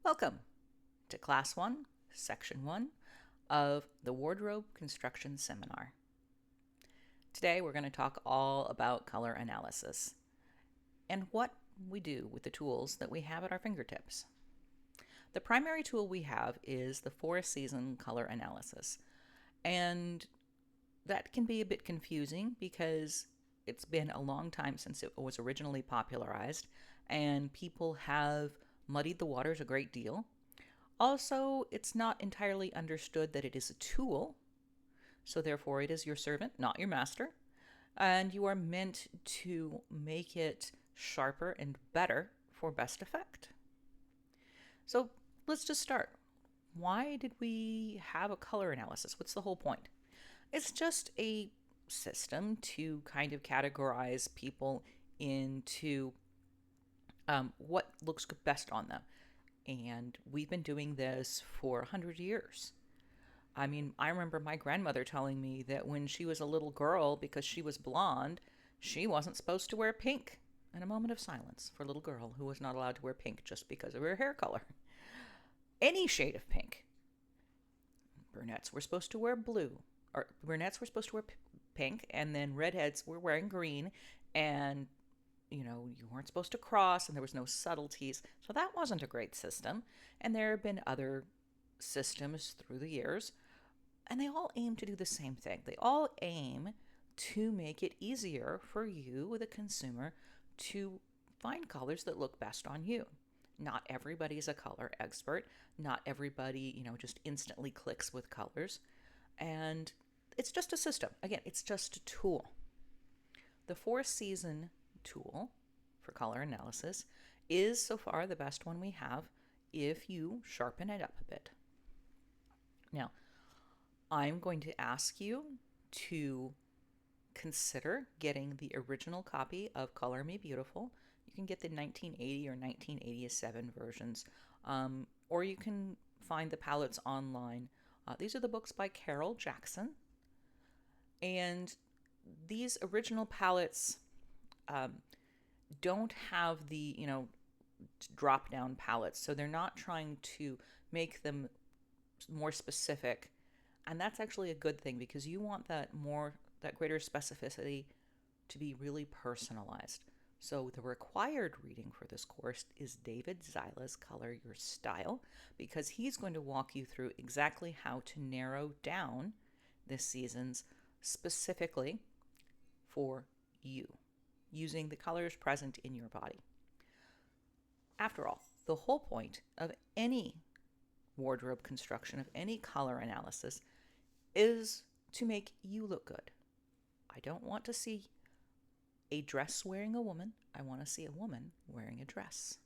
Welcome to Class 1, Section 1 of the Wardrobe Construction Seminar. Today we're going to talk all about color analysis and what we do with the tools that we have at our fingertips. The primary tool we have is the 4-season color analysis, and that can be a bit confusing because it's been a long time since it was originally popularized, and people have muddied the waters a great deal. Also, it's not entirely understood that it is a tool, so therefore it is your servant, not your master, and you are meant to make it sharper and better for best effect. So let's just start. Why did we have a color analysis? What's the whole point? It's just a system to kind of categorize people into what looks best on them. And we've been doing this for 100 years. I mean, I remember my grandmother telling me that when she was a little girl, because she was blonde, she wasn't supposed to wear pink. And a moment of silence for a little girl who was not allowed to wear pink just because of her hair color. Any shade of pink. Brunettes were supposed to wear blue, or brunettes were supposed to wear pink, and then redheads were wearing green, and you weren't supposed to cross, and there was no subtleties. So that wasn't a great system. And there have been other systems through the years, and they all aim to do the same thing. They all aim to make it easier for you, the consumer, to find colors that look best on you. Not everybody's a color expert. Not everybody, just instantly clicks with colors. And it's just a system. Again, it's just a tool. The 4-season tool for color analysis is so far the best one we have if you sharpen it up a bit. Now, I'm going to ask you to consider getting the original copy of Color Me Beautiful. You can get the 1980 or 1987 versions, or you can find the palettes online. These are the books by Carol Jackson, and these original palettes don't have the, drop down palettes. So they're not trying to make them more specific. And that's actually a good thing because you want that greater specificity to be really personalized. So the required reading for this course is David Zyla's Color Your Style, because he's going to walk you through exactly how to narrow down this season's specifically for you, using the colors present in your body. After all, the whole point of any wardrobe construction, of any color analysis, is to make you look good. I don't want to see a dress wearing a woman. I want to see a woman wearing a dress.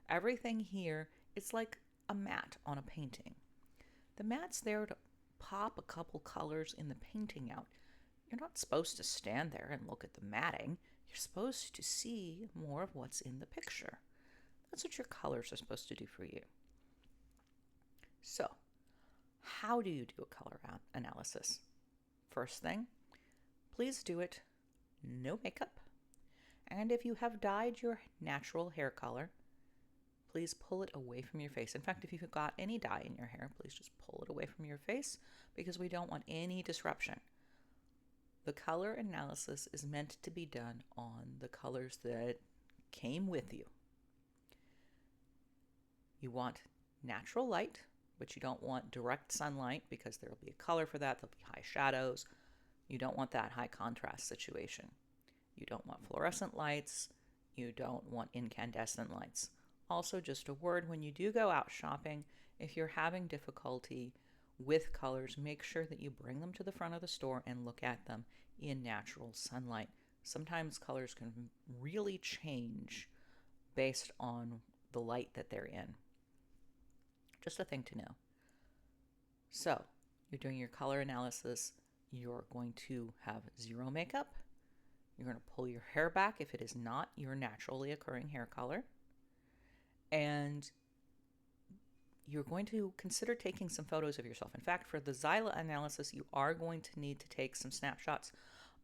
Everything here is like a mat on a painting. The mat's there to pop a couple colors in the painting out. You're not supposed to stand there and look at the matting. You're supposed to see more of what's in the picture. That's what your colors are supposed to do for you. So, how do you do a color analysis? First thing, please do it no makeup. And if you have dyed your natural hair color, please pull it away from your face. In fact, if you've got any dye in your hair, please just pull it away from your face because we don't want any disruption. The color analysis is meant to be done on the colors that came with you. You want natural light, but you don't want direct sunlight because there will be a color for that. There'll be high shadows. You don't want that high contrast situation. You don't want fluorescent lights. You don't want incandescent lights. Also, just a word, when you do go out shopping, if you're having difficulty with colors, make sure that you bring them to the front of the store and look at them in natural sunlight. Sometimes colors can really change based on the light that they're in. Just a thing to know. So, you're doing your color analysis. You're going to have zero makeup. You're going to pull your hair back if it is not your naturally occurring hair color. And you're going to consider taking some photos of yourself. In fact, for the Zyla analysis, you are going to need to take some snapshots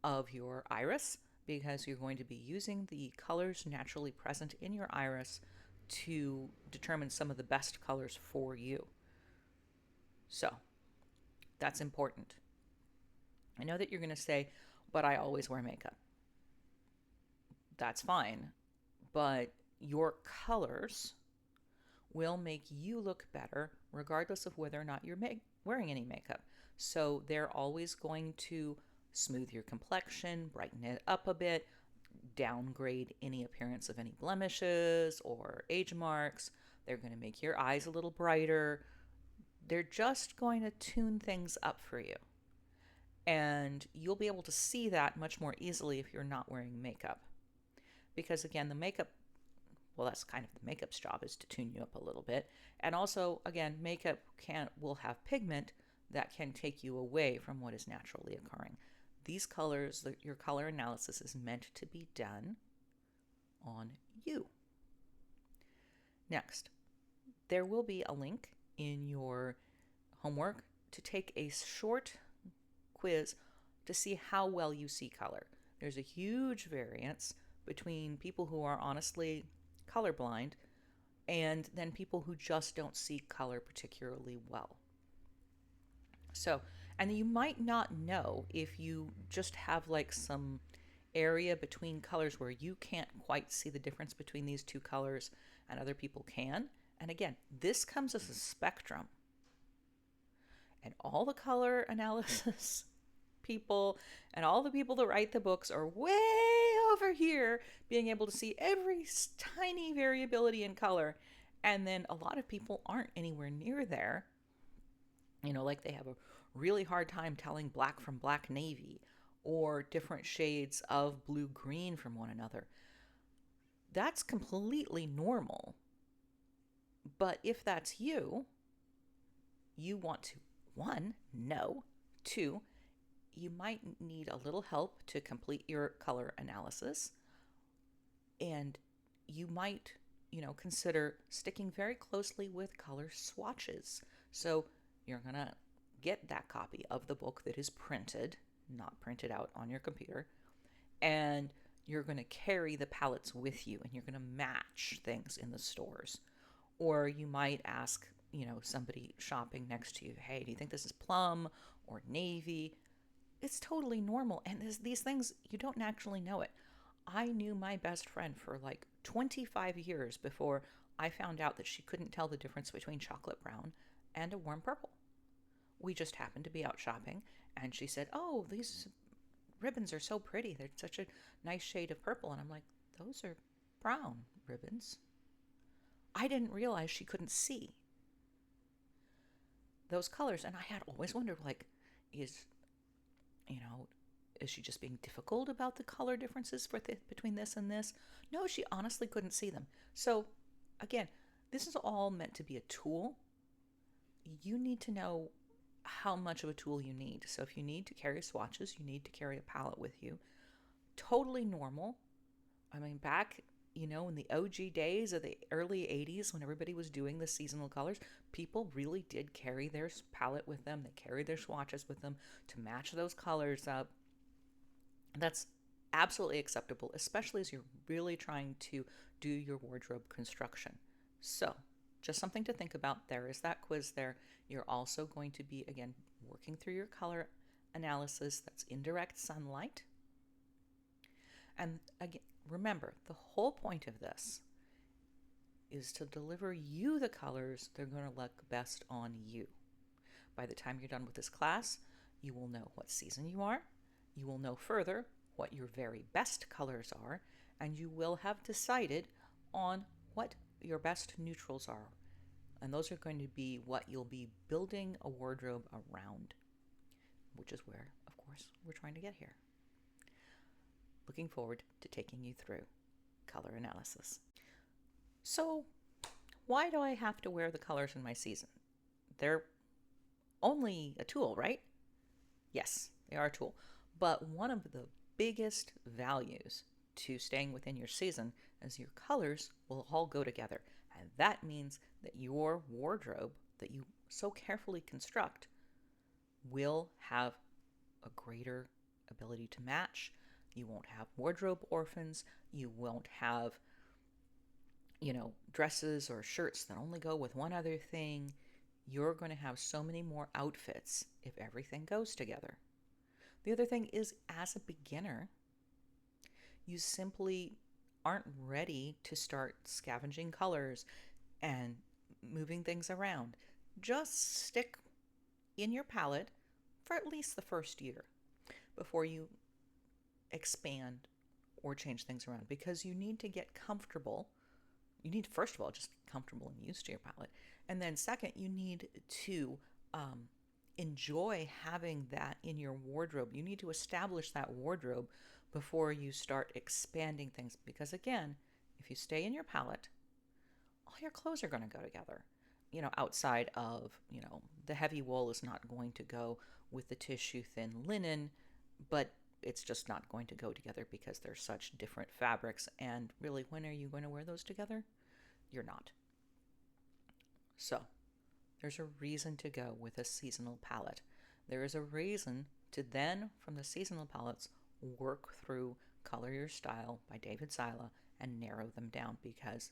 of your iris because you're going to be using the colors naturally present in your iris to determine some of the best colors for you. So that's important. I know that you're going to say, but I always wear makeup. That's fine, but your colors will make you look better regardless of whether or not you're wearing any makeup. So they're always going to smooth your complexion, brighten it up a bit, downgrade any appearance of any blemishes or age marks. They're going to make your eyes a little brighter. They're just going to tune things up for you. And you'll be able to see that much more easily if you're not wearing makeup. Because again, the makeup, well, that's kind of the makeup's job, is to tune you up a little bit. And also, again, makeup will have pigment that can take you away from what is naturally occurring. These colors, your color analysis is meant to be done on you. Next, there will be a link in your homework to take a short quiz to see how well you see color. There's a huge variance between people who are honestly colorblind and then people who just don't see color particularly well. So, and you might not know if you just have like some area between colors where you can't quite see the difference between these two colors and other people can. And again, this comes as a spectrum. And all the color analysis people and all the people that write the books are way over here being able to see every tiny variability in color. And then a lot of people aren't anywhere near there. You know, like they have a really hard time telling black from black navy or different shades of blue green from one another. That's completely normal. But if that's you, you want to, one, know, two, you might need a little help to complete your color analysis. And you might, consider sticking very closely with color swatches. So you're going to get that copy of the book that is printed, not printed out on your computer, and you're going to carry the palettes with you and you're going to match things in the stores. Or you might ask, somebody shopping next to you, hey, do you think this is plum or navy? It's totally normal. And these things, you don't actually know it. I knew my best friend for like 25 years before I found out that she couldn't tell the difference between chocolate brown and a warm purple. We just happened to be out shopping and she said, oh, these ribbons are so pretty. They're such a nice shade of purple. And I'm like, those are brown ribbons. I didn't realize she couldn't see those colors. And I had always wondered, like, is she just being difficult about the color differences between this and this? No, she honestly couldn't see them. So again, this is all meant to be a tool. You need to know how much of a tool you need. So if you need to carry swatches, you need to carry a palette with you. Totally normal. I mean, back, in the OG days of the early 80s when everybody was doing the seasonal colors, people really did carry their palette with them. They carried their swatches with them to match those colors up. That's absolutely acceptable, especially as you're really trying to do your wardrobe construction. So, just something to think about. There is that quiz there. You're also going to be, again, working through your color analysis. That's indirect sunlight. And again, remember, the whole point of this is to deliver you the colors that are going to look best on you. By the time you're done with this class, you will know what season you are. You will know further what your very best colors are, and you will have decided on what your best neutrals are. And those are going to be what you'll be building a wardrobe around, which is where, of course, we're trying to get here. Looking forward to taking you through color analysis. So, why do I have to wear the colors in my season? They're only a tool, right? Yes, they are a tool. But one of the biggest values to staying within your season is your colors will all go together. And that means that your wardrobe that you so carefully construct will have a greater ability to match. You won't have wardrobe orphans. You won't have dresses or shirts that only go with one other thing, you're going to have so many more outfits if everything goes together. The other thing is, as a beginner, you simply aren't ready to start scavenging colors and moving things around. Just stick in your palette for at least the first year before you expand or change things around, because you need to get comfortable. You need to, first of all, just get comfortable and used to your palette. And then second, you need to enjoy having that in your wardrobe. You need to establish that wardrobe before you start expanding things. Because again, if you stay in your palette, all your clothes are going to go together. Outside of, the heavy wool is not going to go with the tissue thin linen, but it's just not going to go together because they're such different fabrics. And really, when are you going to wear those together? You're not. So there's a reason to go with a seasonal palette. There is a reason to then, from the seasonal palettes, work through Color Your Style by David Zyla and narrow them down, because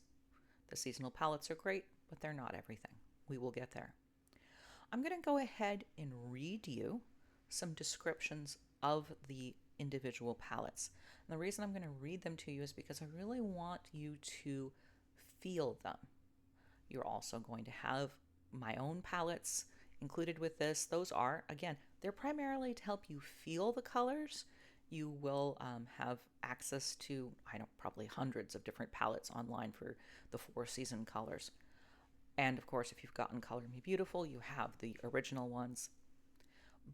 the seasonal palettes are great, but they're not everything. We will get there. I'm going to go ahead and read you some descriptions of the individual palettes. And the reason I'm going to read them to you is because I really want you to feel them. You're also going to have my own palettes included with this. Those are, again, they're primarily to help you feel the colors. You will have access to, probably hundreds of different palettes online for the 4 season colors. And of course, if you've gotten Color Me Beautiful, you have the original ones.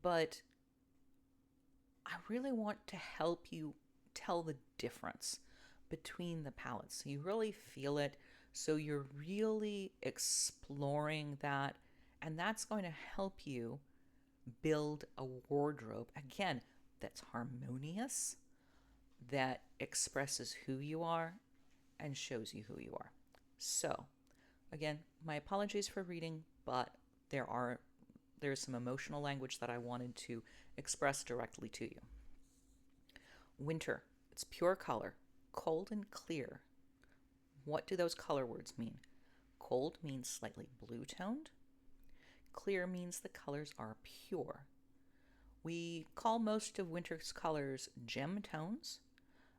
But I really want to help you tell the difference between the palettes, so you really feel it, so you're really exploring that, and that's going to help you build a wardrobe, again, that's harmonious, that expresses who you are and shows you who you are. So, again, my apologies for reading, but there's some emotional language that I wanted to express directly to you. Winter, it's pure color, cold and clear. What do those color words mean? Cold means slightly blue-toned. Clear means the colors are pure. We call most of winter's colors gem tones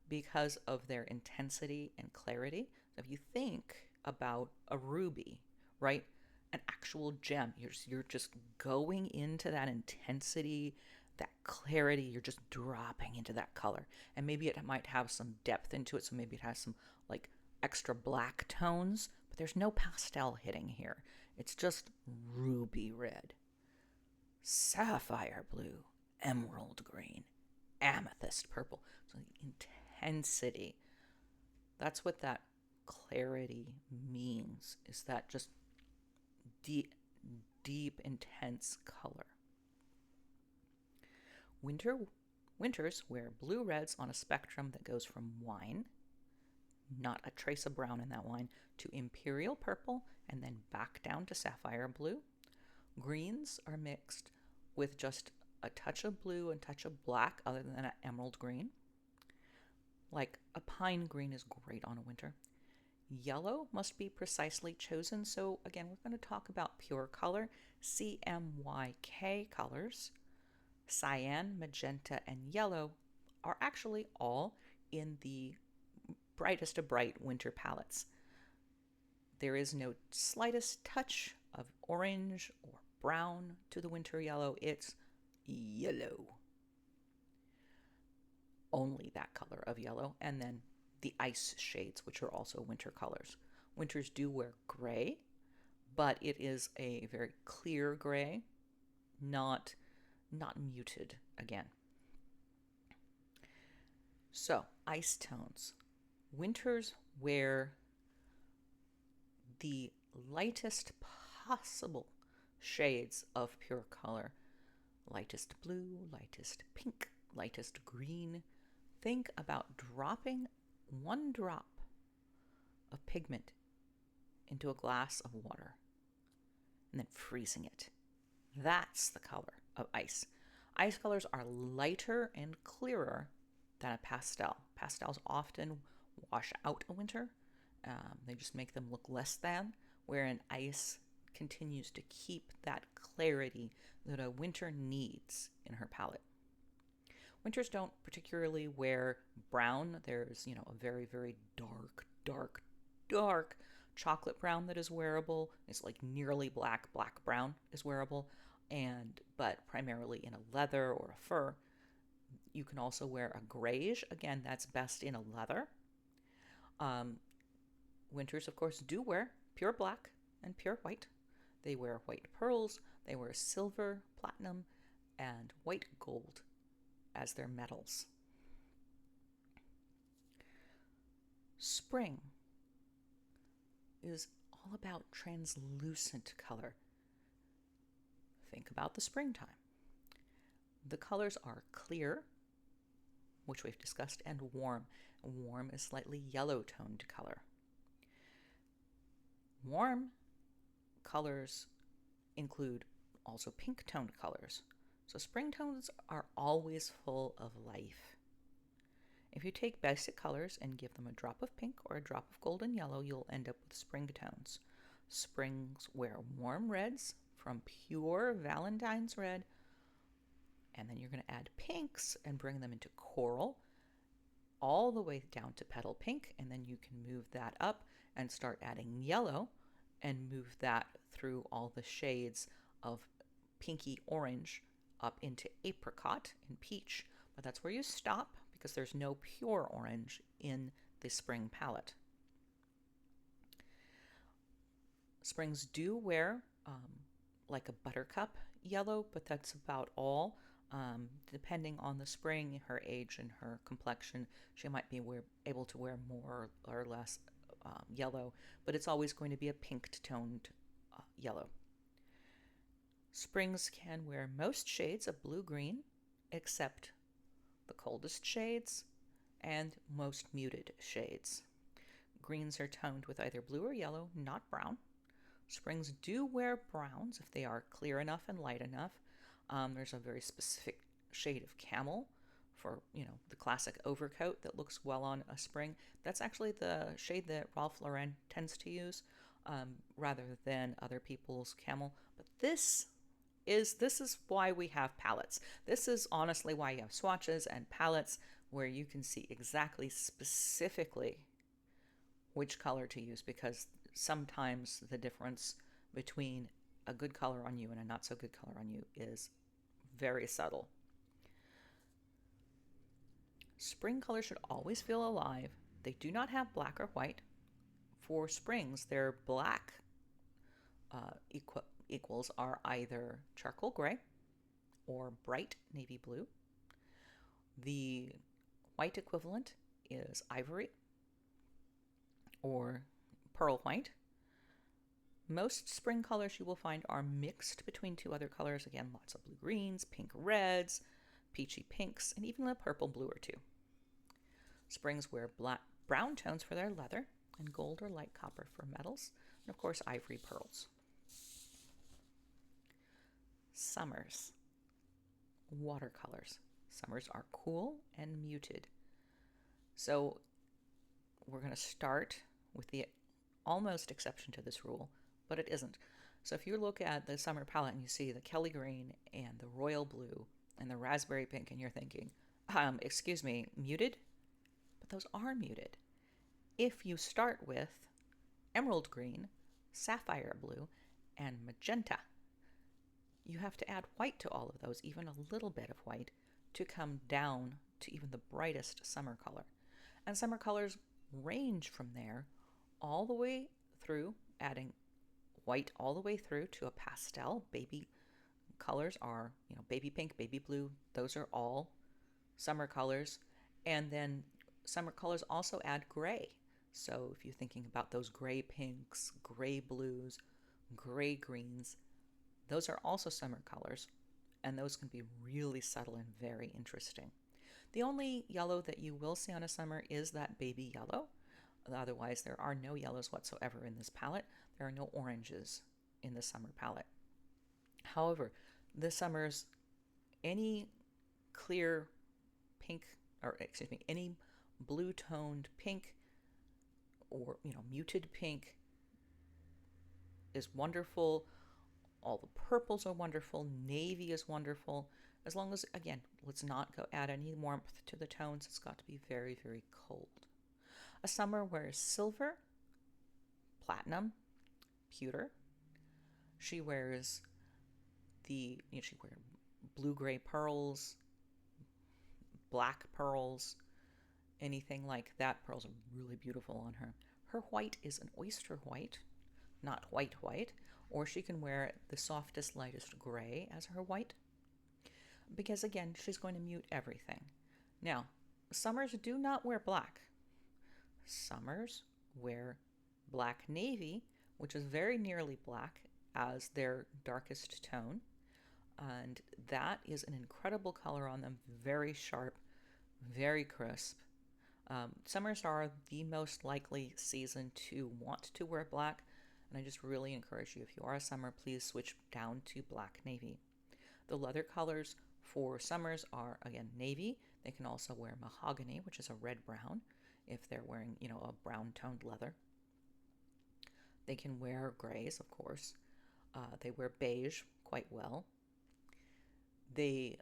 because of their intensity and clarity. So if you think about a ruby, right? An actual gem, you're just going into that intensity, that clarity, you're just dropping into that color. And maybe it might have some depth into it, so maybe it has some like extra black tones, but there's no pastel hitting here. It's just ruby red, sapphire blue, emerald green, amethyst purple. So the intensity, that's what that clarity means, is that just deep, intense color. Winters wear blue reds on a spectrum that goes from wine, not a trace of brown in that wine, to imperial purple, and then back down to sapphire blue. Greens are mixed with just a touch of blue and touch of black, other than an emerald green. Like a pine green is great on a winter. Yellow must be precisely chosen. So again, we're going to talk about pure color, CMYK colors. Cyan, magenta, and yellow are actually all in the brightest of bright winter palettes. There is no slightest touch of orange or brown to the winter yellow. It's yellow. Only that color of yellow, and then the ice shades, which are also winter colors. Winters do wear gray, but it is a very clear gray, not muted again. So, ice tones. Winters wear the lightest possible shades of pure color. Lightest blue, lightest pink, lightest green. Think about dropping 1 drop of pigment into a glass of water and then freezing it. That's the color of ice. Ice colors are lighter and clearer than a pastel. Pastels often wash out a winter, They just make them look less than, wherein ice continues to keep that clarity that a winter needs in her palette. Winters don't particularly wear brown. There's, a very, very dark chocolate brown that is wearable. It's like nearly black brown is wearable, but primarily in a leather or a fur. You can also wear a grayish. Again, that's best in a leather. Winters, of course, do wear pure black and pure white. They wear white pearls, they wear silver, platinum, and white gold as their metals. Spring is all about translucent color. Think about the springtime. The colors are clear, which we've discussed, and warm. Warm is slightly yellow-toned color. Warm colors include also pink-toned colors. So spring tones are always full of life. If you take basic colors and give them a drop of pink or a drop of golden yellow, you'll end up with spring tones. Springs wear warm reds from pure Valentine's red, and then you're going to add pinks and bring them into coral all the way down to petal pink, and then you can move that up and start adding yellow and move that through all the shades of pinky orange up into apricot and peach, but that's where you stop because there's no pure orange in the spring palette. Springs do wear like a buttercup yellow, but that's about all. Depending on the spring, her age, and her complexion, she might be able to wear more or less yellow, but it's always going to be a pink-toned yellow. Springs can wear most shades of blue-green, except the coldest shades and most muted shades. Greens are toned with either blue or yellow, not brown. Springs do wear browns if they are clear enough and light enough. There's a very specific shade of camel for, the classic overcoat that looks well on a spring. That's actually the shade that Ralph Lauren tends to use rather than other people's camel. But this is why we have palettes. This is honestly why you have swatches and palettes, where you can see exactly specifically which color to use, because sometimes the difference between a good color on you and a not so good color on you is very subtle. Spring colors should always feel alive. They do not have black or white. For springs, their black equals are either charcoal gray or bright navy blue. The white equivalent is ivory or pearl white. Most spring colors you will find are mixed between two other colors. Again, lots of blue greens, pink reds, peachy pinks, and even a purple blue or two. Springs wear brown tones for their leather and gold or light copper for metals, and of course ivory pearls. Summers. Watercolors. Summers are cool and muted. So we're going to start with the almost exception to this rule, but it isn't. So if you look at the summer palette and you see the Kelly green and the royal blue and the raspberry pink, and you're thinking, excuse me, muted? But those are muted. If you start with emerald green, sapphire blue, and magenta, you have to add white to all of those, even a little bit of white, to come down to even the brightest summer color. And summer colors range from there all the way through, adding white all the way through to a pastel. Baby colors are, baby pink, baby blue. Those are all summer colors. And then summer colors also add gray. So if you're thinking about those gray pinks, gray blues, gray greens, those are also summer colors, and those can be really subtle and very interesting. The only yellow that you will see on a summer is that baby yellow. Otherwise, there are no yellows whatsoever in this palette. There are no oranges in the summer palette. However, this summer's any clear pink, any blue-toned pink or, muted pink is wonderful. All the purples are wonderful. Navy is wonderful. As long as, again, let's not go add any warmth to the tones. It's got to be very, very cold. A summer wears silver, platinum, pewter. She wears she wears blue-gray pearls, black pearls, anything like that. Pearls are really beautiful on her. Her white is an oyster white, not white white, or she can wear the softest, lightest gray as her white, because again, she's going to mute everything. Now, summers do not wear black. Summers wear black navy, which is very nearly black, as their darkest tone. And that is an incredible color on them, very sharp, very crisp. Summers are the most likely season to want to wear black, and I just really encourage you, if you are a summer, please switch down to black navy. The leather colors for summers are, again, navy. They can also wear mahogany, which is a red-brown, if they're wearing, a brown-toned leather. They can wear grays, of course. They wear beige quite well. They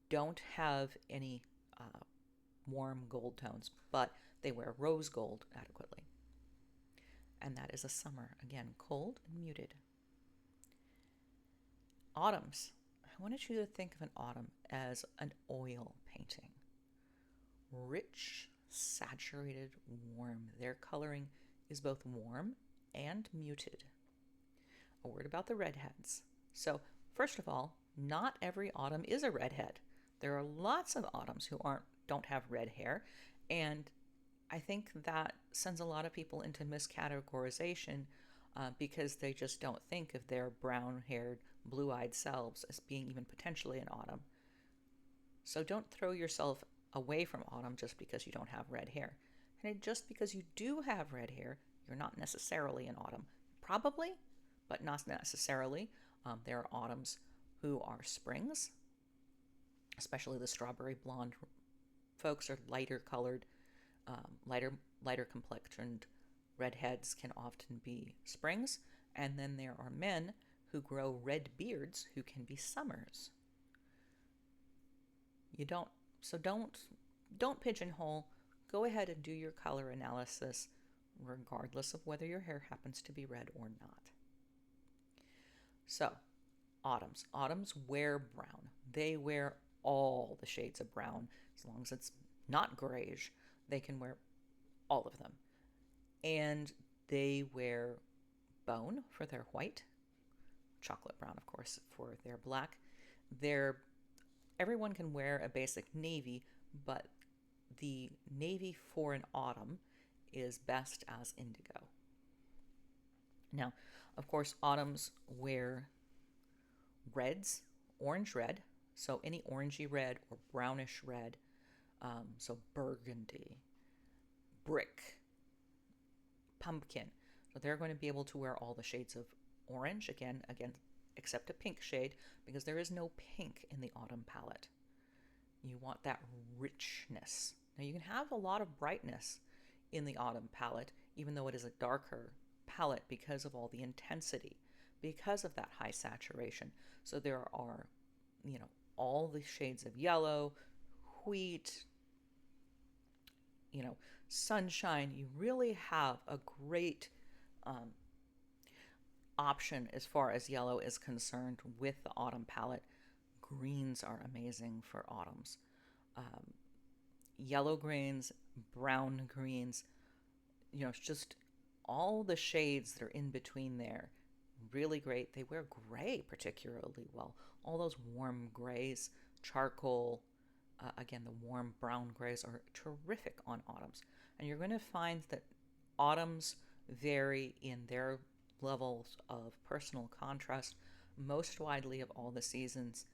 don't have any warm gold tones, but they wear rose gold adequately. And that is a summer. Again, cold and muted. Autumns. I wanted you to think of an autumn as an oil painting. Rich, saturated, warm. Their coloring is both warm and muted. A word about the redheads. So, first of all, not every autumn is a redhead. There are lots of autumns who don't have red hair, and I think that sends a lot of people into miscategorization because they just don't think of their brown-haired, blue-eyed selves as being even potentially an autumn. So don't throw yourself away from autumn just because you don't have red hair. And just because you do have red hair, you're not necessarily in autumn. Probably, but not necessarily. There are autumns who are springs, especially the strawberry blonde folks are lighter colored, lighter complexioned redheads can often be springs. And then there are men who grow red beards who can be summers. Don't pigeonhole. Go ahead and do your color analysis regardless of whether your hair happens to be red or not. So, autumns. Autumns wear brown. They wear all the shades of brown. As long as it's not grayish, they can wear all of them. And they wear bone for their white, chocolate brown, of course, for their black. Everyone can wear a basic navy, but the navy for an autumn is best as indigo. Now, of course, autumns wear reds, orange red, so any orangey red or brownish red, so burgundy, brick, pumpkin. So they're going to be able to wear all the shades of orange, again, except a pink shade, because there is no pink in the autumn palette. You want that richness. Now you can have a lot of brightness in the autumn palette, even though it is a darker palette because of all the intensity, because of that high saturation. So there are, all the shades of yellow, wheat, sunshine. You really have a great option as far as yellow is concerned with the autumn palette. Greens are amazing for autumns. Yellow greens, brown greens, it's just all the shades that are in between there. Really great. They wear gray particularly well. All those warm grays, charcoal, again, the warm brown grays are terrific on autumns. And you're going to find that autumns vary in their levels of personal contrast most widely of all the seasons.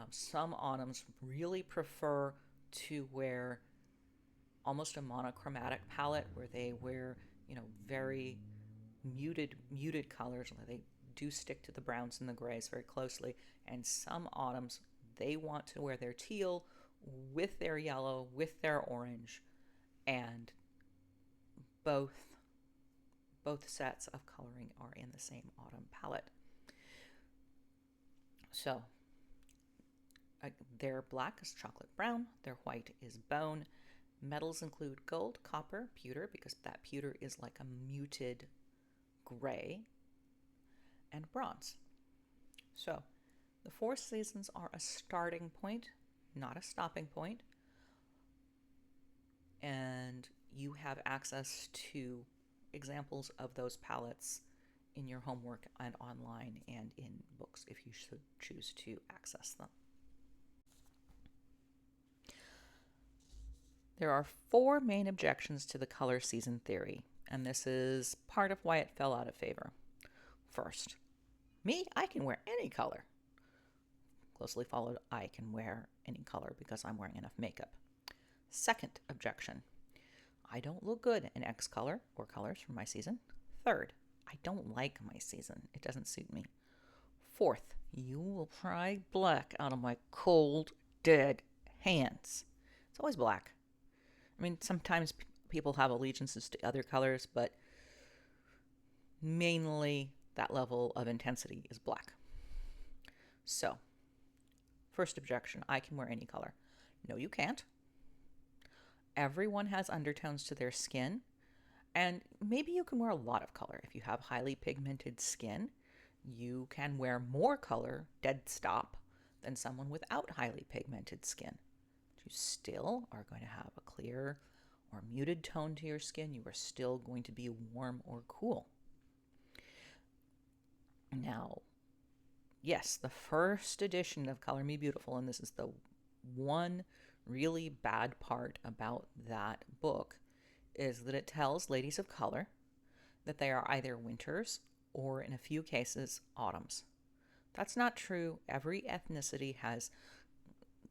Some autumns really prefer to wear almost a monochromatic palette where they wear, very muted colors. They do stick to the browns and the grays very closely. And some autumns, they want to wear their teal with their yellow, with their orange, and both sets of coloring are in the same autumn palette. So their black is chocolate brown, their white is bone. Metals include gold, copper, pewter, because that pewter is like a muted gray, and bronze. So the four seasons are a starting point, not a stopping point. And you have access to examples of those palettes in your homework and online and in books if you should choose to access them. There are four main objections to the color season theory, and this is part of why it fell out of favor. First, me, I can wear any color. Closely followed, I can wear any color because I'm wearing enough makeup. Second objection, I don't look good in X color or colors from my season. Third, I don't like my season. It doesn't suit me. Fourth, you will pry black out of my cold, dead hands. It's always black. I mean, sometimes people have allegiances to other colors, but mainly that level of intensity is black. So, first objection, I can wear any color. No, you can't. Everyone has undertones to their skin, and maybe you can wear a lot of color. If you have highly pigmented skin, you can wear more color, dead stop, than someone without highly pigmented skin. You still are going to have a clear or muted tone to your skin. You are still going to be warm or cool. Now, yes, the first edition of Color Me Beautiful, and this is the one really bad part about that book, is that it tells ladies of color that they are either winters or, in a few cases, autumns. That's not true. Every ethnicity has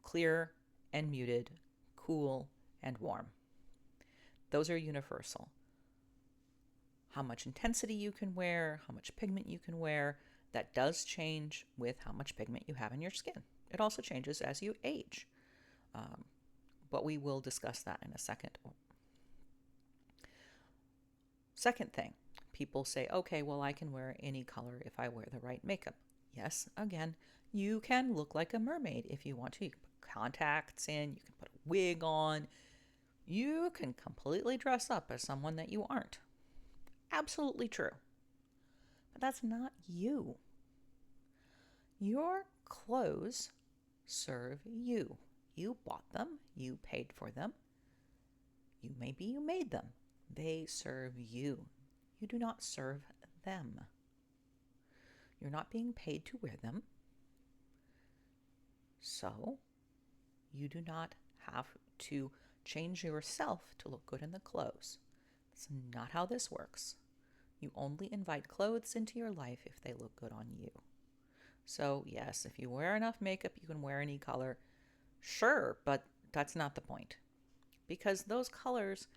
clear and muted, cool and warm. Those are universal. How much intensity you can wear, how much pigment you can wear, that does change with how much pigment you have in your skin. It also changes as you age. But we will discuss that in a second. Second thing, people say, okay, well, I can wear any color if I wear the right makeup. Yes, again, you can look like a mermaid if you want to. You can put contacts in, you can put a wig on. You can completely dress up as someone that you aren't. Absolutely true. But that's not you. Your clothes serve you. You bought them. You paid for them. Maybe you made them. They serve you. You do not serve them. You're not being paid to wear them. So, you do not have to change yourself to look good in the clothes. That's not how this works. You only invite clothes into your life if they look good on you. So, yes, if you wear enough makeup, you can wear any color. Sure, but that's not the point. Because those colors,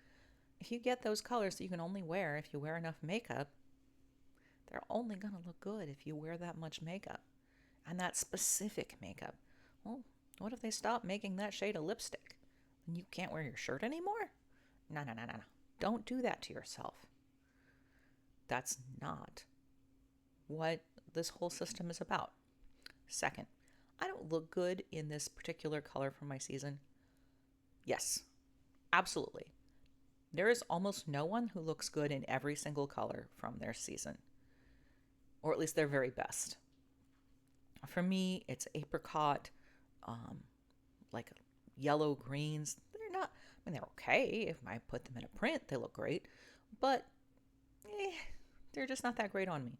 if you get those colors that you can only wear if you wear enough makeup, they're only going to look good if you wear that much makeup. And that specific makeup. Well, what if they stop making that shade of lipstick? Then you can't wear your shirt anymore? No. Don't do that to yourself. That's not what this whole system is about. Second, I don't look good in this particular color for my season. Yes, absolutely. There is almost no one who looks good in every single color from their season, or at least their very best. For me, it's apricot, like yellow greens. They're okay. If I put them in a print, they look great, but they're just not that great on me.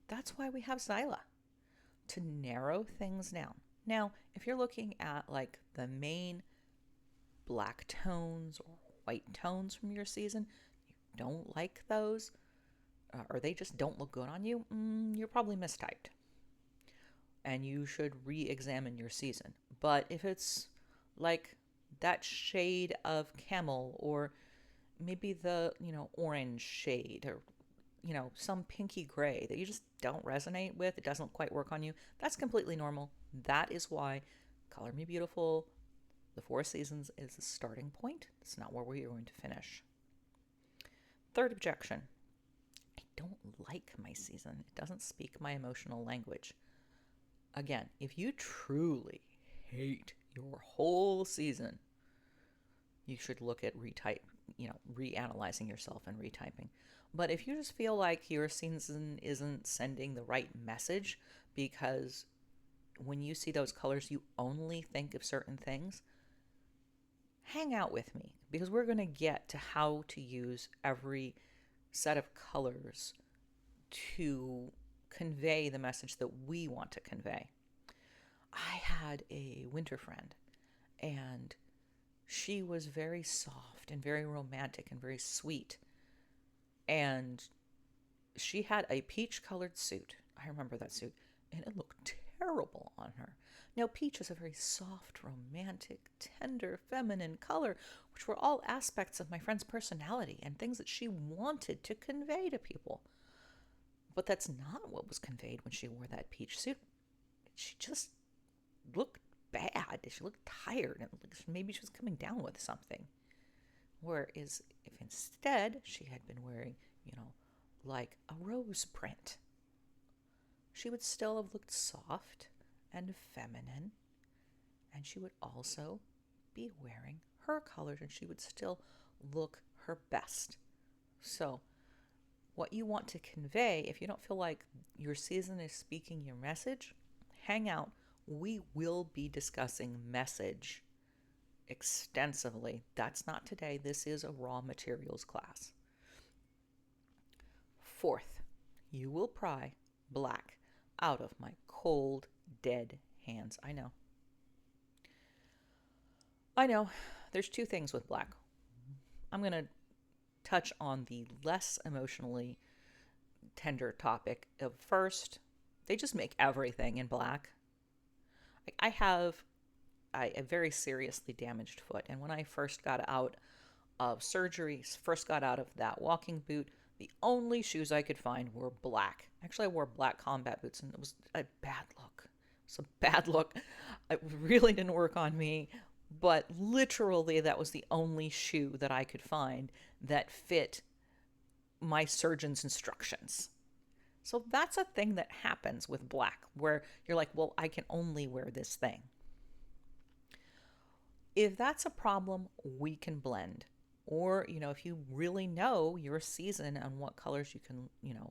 That's why we have Xyla, to narrow things down. Now, if you're looking at like the main black tones or white tones from your season, you don't like those, or they just don't look good on you, you're probably mistyped. And you should re-examine your season. But if it's like that shade of camel, or maybe the, orange shade, or, some pinky gray that you just don't resonate with, it doesn't quite work on you, that's completely normal. That is why Color Me Beautiful, the Four Seasons, is the starting point. It's not where we are going to finish. Third objection: I don't like my season. It doesn't speak my emotional language. Again, if you truly hate your whole season, you should look at reanalyzing yourself and retyping. But if you just feel like your season isn't sending the right message because when you see those colors, you only think of certain things, hang out with me because we're going to get to how to use every set of colors to convey the message that we want to convey. I had a winter friend, and she was very soft and very romantic and very sweet. And she had a peach colored suit. I remember that suit, and it looked terrible on her. Now, peach is a very soft, romantic, tender, feminine color, which were all aspects of my friend's personality and things that she wanted to convey to people. But that's not what was conveyed when she wore that peach suit. She just looked bad. She looked tired, and maybe she was coming down with something. Whereas if instead she had been wearing, like a rose print, she would still have looked soft and feminine, and she would also be wearing her colors, and she would still look her best. So what you want to convey, if you don't feel like your season is speaking your message, hang out. We will be discussing message extensively. That's not today. This is a raw materials class. Fourth, you will pry black out of my cold, dead hands. I know. There's two things with black. I'm going to touch on the less emotionally tender topic of first. They just make everything in black. I have a very seriously damaged foot, and when I first got out of surgery, first got out of that walking boot, the only shoes I could find were black. Actually, I wore black combat boots, and it was a bad look. It was a bad look. It really didn't work on me, but literally that was the only shoe that I could find that fit my surgeon's instructions. So that's a thing that happens with black, where you're like, well, I can only wear this thing. If that's a problem, we can blend. Or, if you really know your season and what colors you can,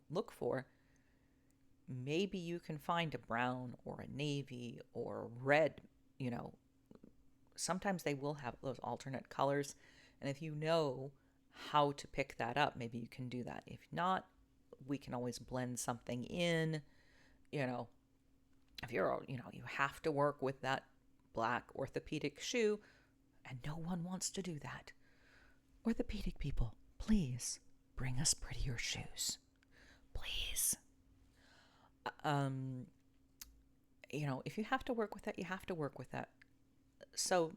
look for, maybe you can find a brown or a navy or red, sometimes they will have those alternate colors. And if you know how to pick that up, maybe you can do that. If not, we can always blend something in. If you're, you have to work with that black orthopedic shoe, and no one wants to do that. Orthopedic people, please bring us prettier shoes. Please. If you have to work with that, you have to work with that. So,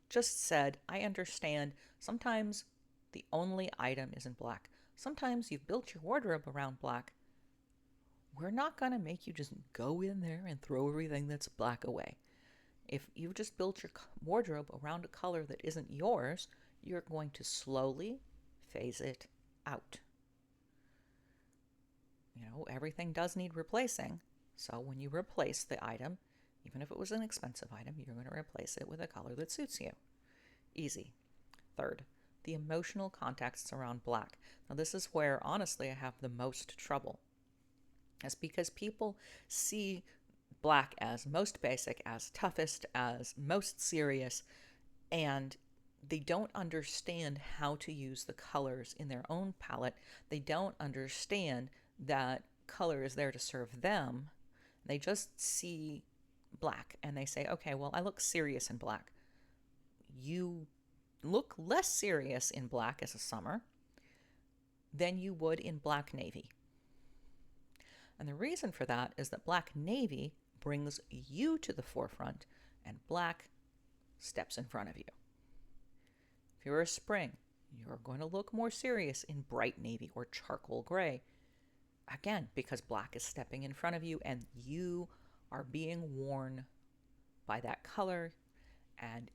just said, I understand sometimes the only item isn't black. Sometimes you've built your wardrobe around black. We're not going to make you just go in there and throw everything that's black away. If you've just built your wardrobe around a color that isn't yours, you're going to slowly phase it out. Everything does need replacing. So when you replace the item, even if it was an expensive item, you're going to replace it with a color that suits you. Easy. Third, the emotional contexts around black. Now this is where, honestly, I have the most trouble. That's because people see black as most basic, as toughest, as most serious, and they don't understand how to use the colors in their own palette. They don't understand that color is there to serve them. They just see black and they say, okay, well, I look serious in black. You look less serious in black as a summer than you would in black navy. And the reason for that is that black navy brings you to the forefront and black steps in front of you. If you're a spring, you're going to look more serious in bright navy or charcoal gray. Again, because black is stepping in front of you and you are being worn by that color and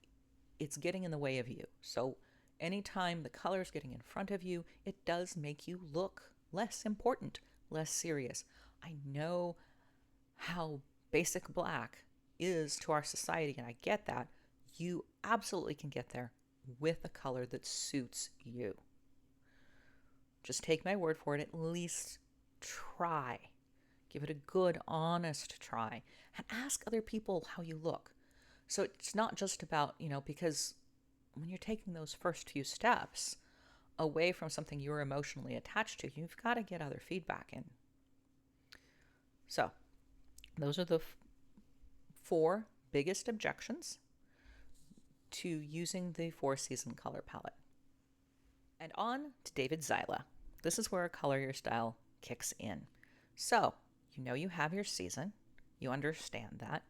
it's getting in the way of you. So Anytime the color is getting in front of you, it does make you look less important, less serious. I know how basic black is to our society, and I get that. You absolutely can get there with a color that suits you. Just take my word for it, at least try. Give it a good, honest try, and ask other people how you look. So it's not just about, because when you're taking those first few steps away from something you're emotionally attached to, you've got to get other feedback in. So those are the four biggest objections to using the 4-season color palette. And on to David Zyla. This is where Color Your Style kicks in. So, you have your season. You understand that.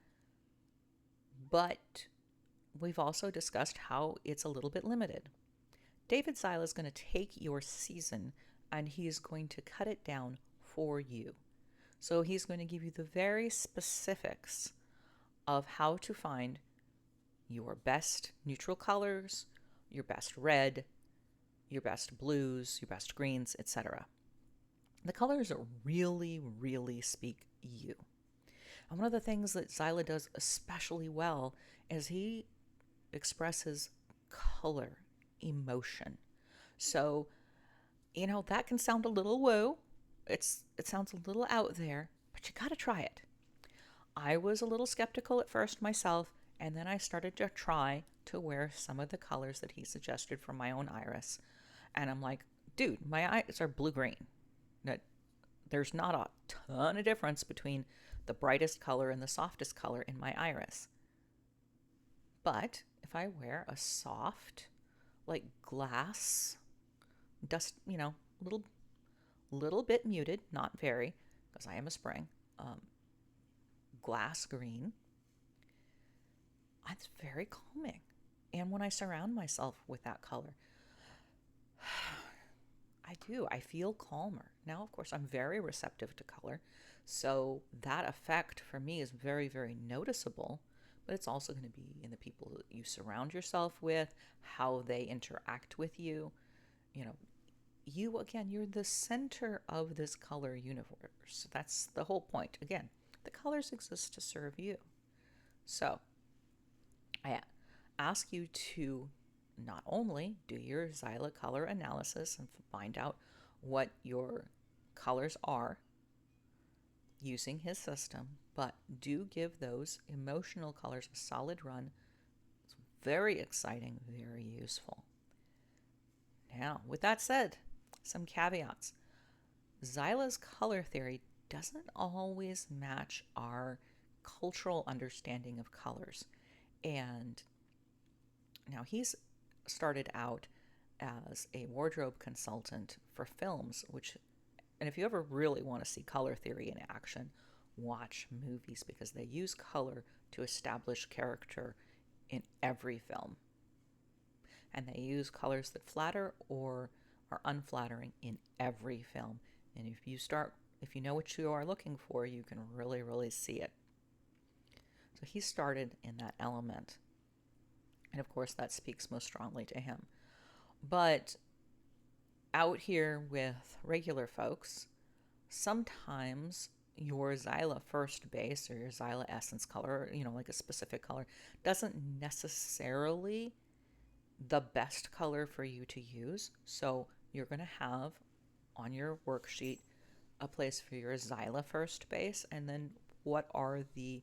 But we've also discussed how it's a little bit limited. David Zyla is going to take your season and he's going to cut it down for you. So he's going to give you the very specifics of how to find your best neutral colors, your best red, your best blues, your best greens, etc. The colors really, really speak you. And one of the things that Zyla does especially well is he expresses color, emotion. So, that can sound a little woo. It sounds a little out there, but you got to try it. I was a little skeptical at first myself, and then I started to try to wear some of the colors that he suggested for my own iris. And I'm like, dude, my eyes are blue-green. There's not a ton of difference between the brightest color and the softest color in my iris. But if I wear a soft, like glass, dust, little bit muted, not very, because I am a spring, glass green, it's very calming. And when I surround myself with that color, I feel calmer. Now, of course, I'm very receptive to color, so that effect for me is very, very noticeable, but it's also going to be in the people that you surround yourself with, how they interact with you. You're the center of this color universe. That's the whole point. Again, the colors exist to serve you. So, I ask you to not only do your Zyla color analysis and find out what your colors are using his system, but do give those emotional colors a solid run. It's very exciting, very useful. Now, with that said, some caveats. Zyla's color theory doesn't always match our cultural understanding of colors. And now he's started out as a wardrobe consultant for films, and if you ever really want to see color theory in action, watch movies, because they use color to establish character in every film. And they use colors that flatter or are unflattering in every film. And if you know what you are looking for, you can really, really see it. So he started in that element. And of course, that speaks most strongly to him. But out here with regular folks, sometimes your Zyla first base or your Zyla essence color, like a specific color, doesn't necessarily the best color for you to use. So you're going to have on your worksheet a place for your Zyla first base, and then what are the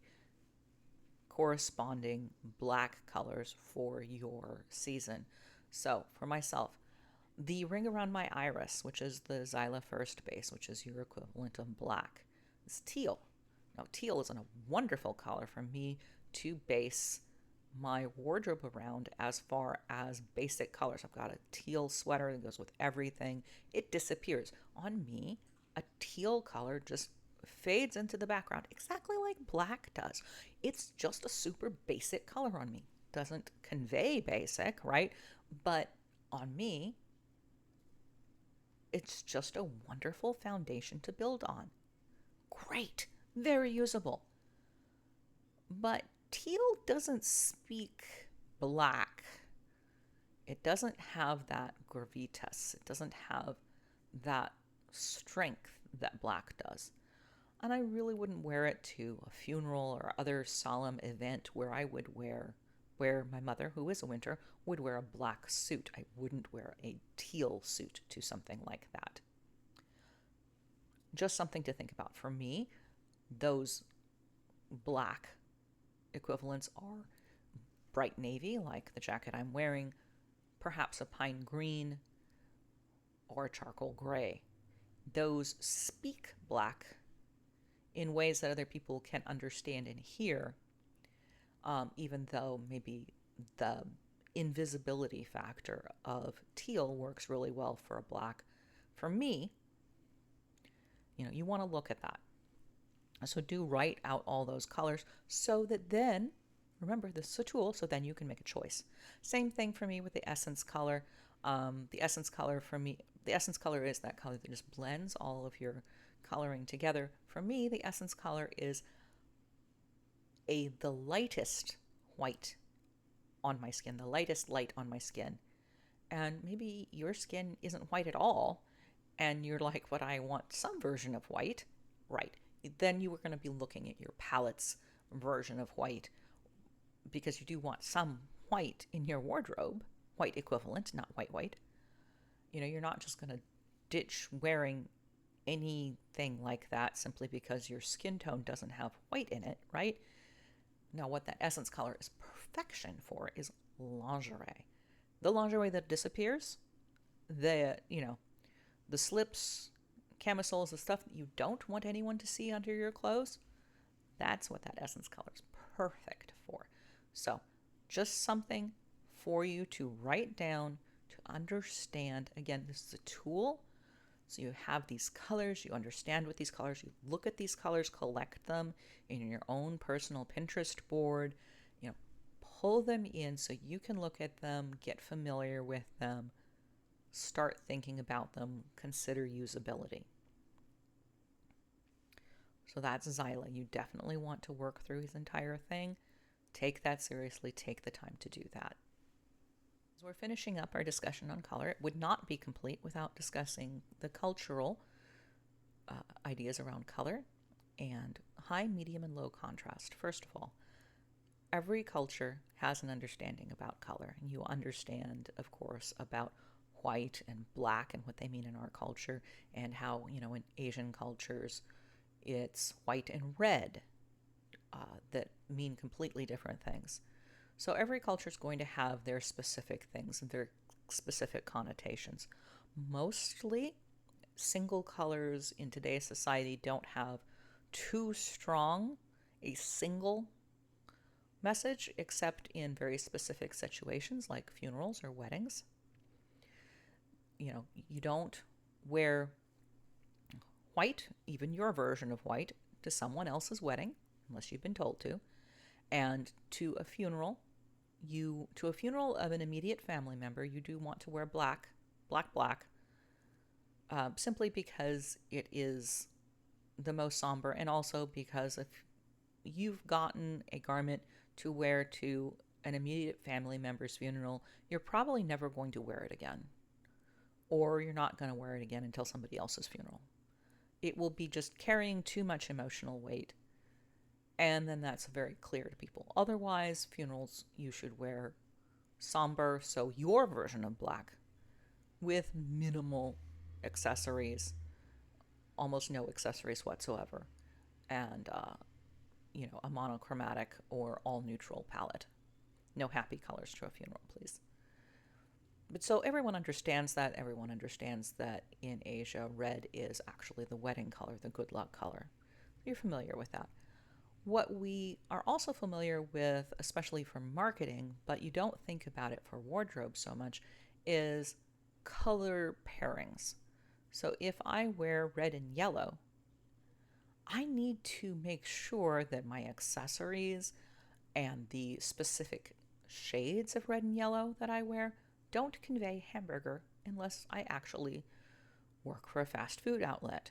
corresponding black colors for your season. So for myself, the ring around my iris, which is the Zyla first base, which is your equivalent of black, is teal. Now, teal is a wonderful color for me to base my wardrobe around as far as basic colors. I've got a teal sweater that goes with everything. It disappears. On me, a teal color just fades into the background exactly like black does. It's just a super basic color on me. Doesn't convey basic, right? But on me, it's just a wonderful foundation to build on. Great, very usable. But teal doesn't speak black. It doesn't have that gravitas. It doesn't have that strength that black does. And I really wouldn't wear it to a funeral or other solemn event where I would where my mother, who is a winter, would wear a black suit. I wouldn't wear a teal suit to something like that. Just something to think about. For me, those black equivalents are bright navy, like the jacket I'm wearing, perhaps a pine green, or a charcoal gray. Those speak black in ways that other people can understand and hear, even though maybe the invisibility factor of teal works really well for a black. For me, you want to look at that. So do write out all those colors so that then, remember, this is a tool, so then you can make a choice. Same thing for me with the essence color. The essence color for me, the essence color is that color that just blends all of your coloring together. For me, the essence color is the lightest white on my skin, the lightest light on my skin. And maybe your skin isn't white at all, and you're like, but I want some version of white, right? Then you are going to be looking at your palette's version of white, because you do want some white in your wardrobe, white equivalent, not white. You're not just going to ditch wearing anything like that simply because your skin tone doesn't have white in it, right? Now, what that essence color is perfection for is lingerie. The lingerie that disappears, the slips, camisoles, the stuff that you don't want anyone to see under your clothes, that's what that essence color is perfect for. So, just something for you to write down, to understand. Again, this is a tool. So you have these colors, you understand what these colors, you look at these colors, collect them in your own personal Pinterest board, pull them in so you can look at them, get familiar with them, start thinking about them, consider usability. So that's Xyla. You definitely want to work through his entire thing. Take that seriously, take the time to do that. As we're finishing up our discussion on color, it would not be complete without discussing the cultural ideas around color and high, medium, and low contrast. First of all, every culture has an understanding about color, and you understand, of course, about white and black and what they mean in our culture, and how, in Asian cultures, it's white and red that mean completely different things. So every culture is going to have their specific things and their specific connotations. Mostly, single colors in today's society don't have too strong a single message, except in very specific situations like funerals or weddings. You don't wear white, even your version of white, to someone else's wedding, unless you've been told to. And to a funeral of an immediate family member, you do want to wear black, simply because it is the most somber, and also because if you've gotten a garment to wear to an immediate family member's funeral, you're probably never going to wear it again. Or you're not going to wear it again until somebody else's funeral. It will be just carrying too much emotional weight. And then that's very clear to people. Otherwise, funerals, you should wear somber, so your version of black, with minimal accessories, almost no accessories whatsoever, and a monochromatic or all neutral palette. No happy colors to a funeral, please. But so everyone understands that. Everyone understands that in Asia, red is actually the wedding color, the good luck color. You're familiar with that. What we are also familiar with, especially for marketing, but you don't think about it for wardrobe so much, is color pairings. So if I wear red and yellow, I need to make sure that my accessories and the specific shades of red and yellow that I wear don't convey hamburger unless I actually work for a fast food outlet.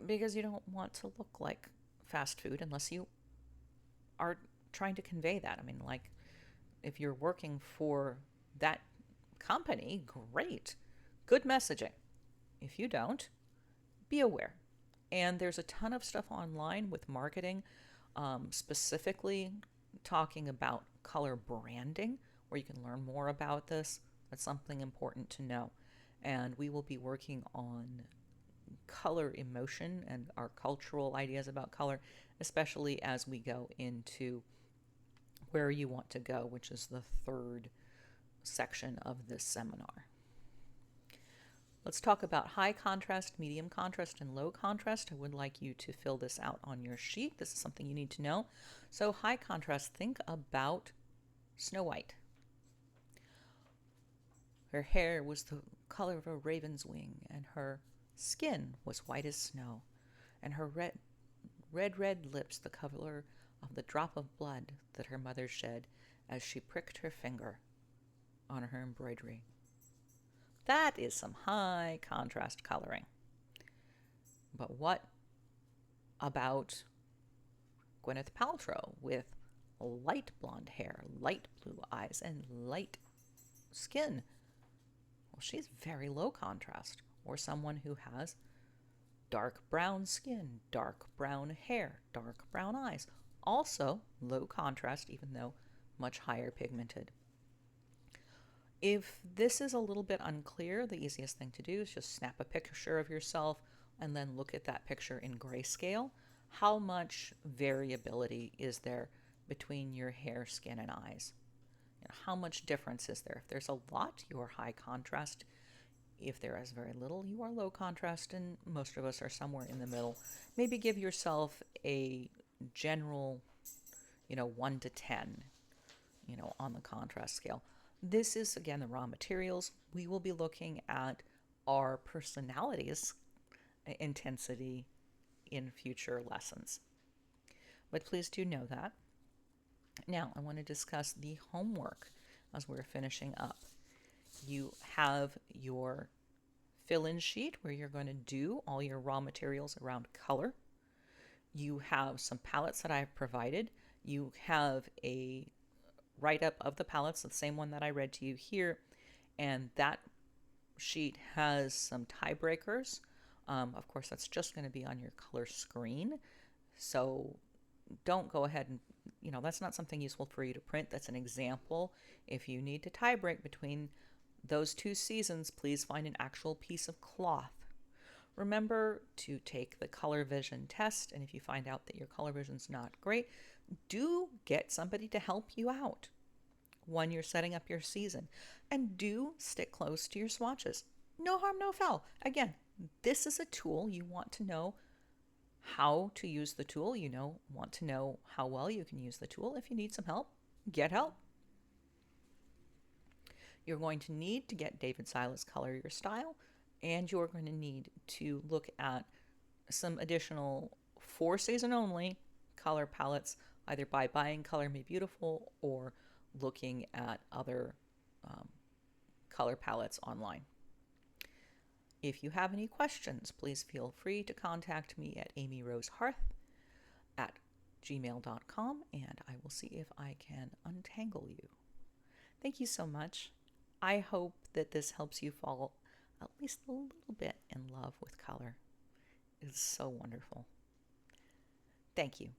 Because you don't want to look like fast food unless you are trying to convey that. I mean, like, if you're working for that company, great. Good messaging. If you don't, be aware. And there's a ton of stuff online with marketing, specifically talking about color branding, where you can learn more about this. That's something important to know. And we will be working on color emotion and our cultural ideas about color, especially as we go into where you want to go, which is the third section of this seminar. Let's talk about high contrast, medium contrast, and low contrast. I would like you to fill this out on your sheet. This is something you need to know. So high contrast, think about Snow White. Her hair was the color of a raven's wing, and her skin was white as snow, and her red lips the color of the drop of blood that her mother shed as she pricked her finger on her embroidery. That is some high contrast coloring. But what about Gwyneth Paltrow with light blonde hair, light blue eyes, and light skin? Well, she's very low contrast. Or someone who has dark brown skin, dark brown hair, dark brown eyes. Also low contrast, even though much higher pigmented. If this is a little bit unclear, the easiest thing to do is just snap a picture of yourself and then look at that picture in grayscale. How much variability is there between your hair, skin, and eyes? How much difference is there? If there's a lot, you are high contrast. If there is very little, you are low contrast, and most of us are somewhere in the middle. Maybe give yourself a general, 1 to 10, on the contrast scale. This is, again, the raw materials. We will be looking at our personalities' intensity in future lessons. But please do know that. Now, I want to discuss the homework as we're finishing up. You have your fill-in sheet where you're going to do all your raw materials around color. You have some palettes that I've provided. You have a write-up of the palettes, the same one that I read to you here, and that sheet has some tiebreakers. Of course, that's just going to be on your color screen, so don't go ahead and, that's not something useful for you to print. That's an example. If you need to tie break between those two seasons, please find an actual piece of cloth. Remember to take the color vision test, and if you find out that your color vision's not great, do get somebody to help you out when you're setting up your season. And do stick close to your swatches. No harm, no foul. Again, this is a tool. You want to know how to use the tool. Want to know how well you can use the tool. If you need some help, get help. You're going to need to get David Silas Color Your Style, and you're going to need to look at some additional for season only color palettes, either by buying Color Me Beautiful or looking at other color palettes online. If you have any questions, please feel free to contact me at amyrosehearth@gmail.com, and I will see if I can untangle you. Thank you so much. I hope that this helps you fall at least a little bit in love with color. It is so wonderful. Thank you.